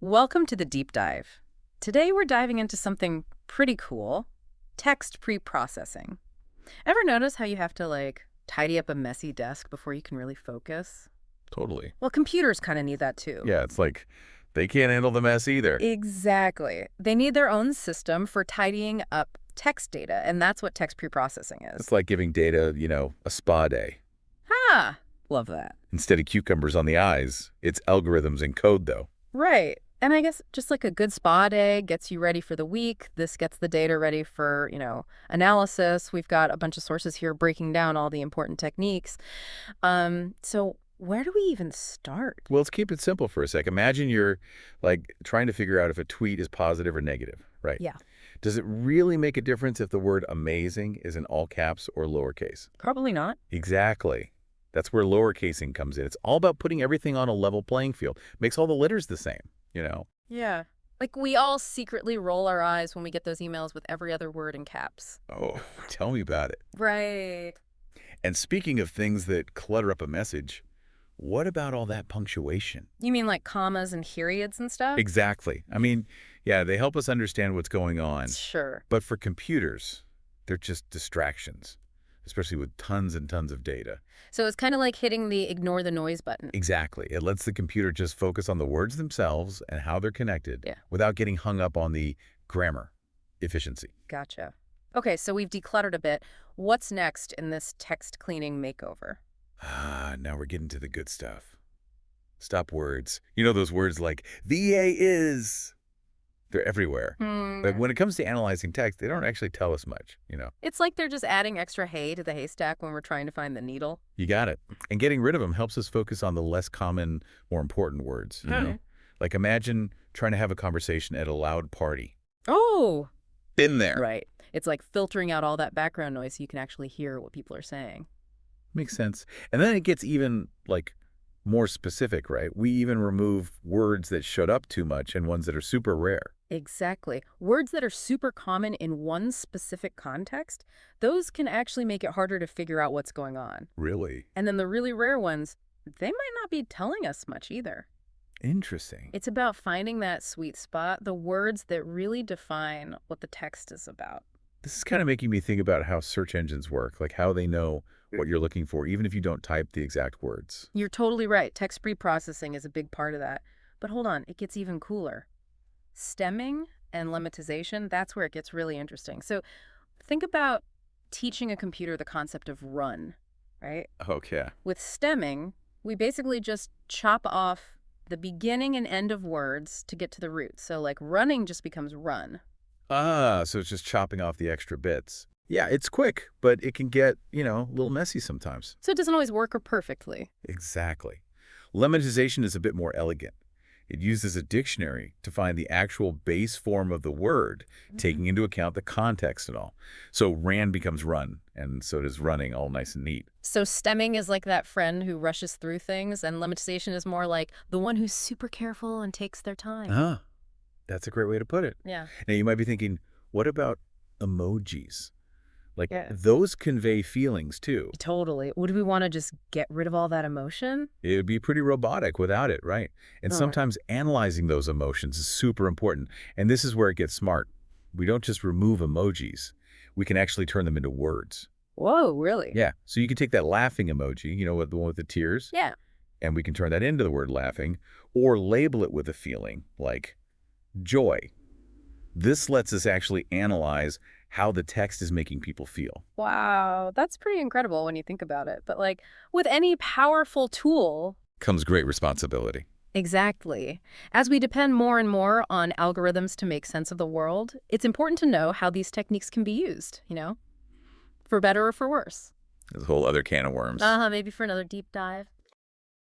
Welcome to the deep dive. Today we're diving into something pretty cool, text pre-processing. Ever notice how you have to tidy up a messy desk before you can really focus? Totally. Well, computers kind of need that too. Yeah, it's like they can't handle the mess either. Exactly. They need their own system for tidying up text data, and that's what text pre-processing It's is. like giving data, a spa day. Ha! Love that. Instead of cucumbers on the eyes, it's algorithms and code, though. Right. And I guess just like a good spa day gets you ready for the week, this gets the data ready for, analysis. We've got a bunch of sources here breaking down all the important techniques. So where do we even start? Well, let's keep it simple for a sec. Imagine you're trying to figure out if a tweet is positive or negative, right? Yeah, Does it really make a difference if the word amazing is in all caps or lowercase? probably not. Exactly. That's where lowercasing comes in. It's all about putting everything on a level playing field. Makes all the letters the same. Yeah. Like we all secretly roll our eyes when we get those emails with every other word in caps. Oh, tell me about it. Right. And speaking of things that clutter up a message, what about all that punctuation? You mean like commas and periods and stuff? Exactly. I mean, yeah, they help us understand what's going on. Sure. But for computers, they're just distractions, especially with tons and tons of data. So it's kind of like hitting the ignore the noise button. Exactly. It lets the computer just focus on the words themselves and how they're connected Yeah. without getting hung up on the grammar efficiency. Gotcha. Okay, so we've decluttered a bit. What's next in this text cleaning makeover? Now we're getting to the good stuff. Stop words. You know those words like the A is. They're everywhere. But when it comes to analyzing text, they don't actually tell us much. It's like they're just adding extra hay to the haystack when we're trying to find the needle. You got it. And getting rid of them helps us focus on the less common, more important words. Like imagine trying to have a conversation at a loud party. Oh, Been there. right. It's like filtering out all that background noise so you can actually hear what people are saying. Makes sense. And then it gets even more specific, right? We even remove words that showed up too much and ones that are super rare. Exactly. Words that are super common in one specific context, those can actually make it harder to figure out what's going on. Really? And then the really rare ones, they might not be telling us much either. Interesting. It's about finding that sweet spot, the words that really define what the text is about. This is kind of making me think about how search engines work, like how they know what you're looking for, even if you don't type the exact words. You're totally right. Text pre-processing is a big part of that. But hold on, it gets even cooler. Stemming and lemmatization, that's where it gets really interesting. So think about teaching a computer the concept of run, right? Okay. With stemming, we basically just chop off the beginning and end of words to get to the root. So like running just becomes run. So it's just chopping off the extra bits. Yeah, it's quick, but it can get, a little messy sometimes. So it doesn't always work perfectly. Exactly. Lemmatization is a bit more elegant. It uses a dictionary to find the actual base form of the word, taking into account the context and all. So ran becomes run, and so does running, all nice and neat. So stemming is like that friend who rushes through things, and lemmatization is more like the one who's super careful and takes their time. Ah, that's a great way to put it. Yeah. Now, you might be thinking, what about emojis? Yeah. Those convey feelings, too. Totally. Would we want to just get rid of all that emotion? It would be pretty robotic without it, right? And Right. sometimes analyzing those emotions is super important. And this is where it gets smart. We don't just remove emojis. We can actually turn them into words. Whoa, really? Yeah. So you can take that laughing emoji, the one with the tears, Yeah. and we can turn that into the word laughing, or label it with a feeling like joy. This lets us actually analyze how the text is making people feel. Wow, that's pretty incredible when you think about it. But like with any powerful tool, Comes great responsibility. exactly. As we depend more and more on algorithms to make sense of the world, it's important to know how these techniques can be used, for better or for worse. There's a whole other can of worms. Maybe for another deep dive.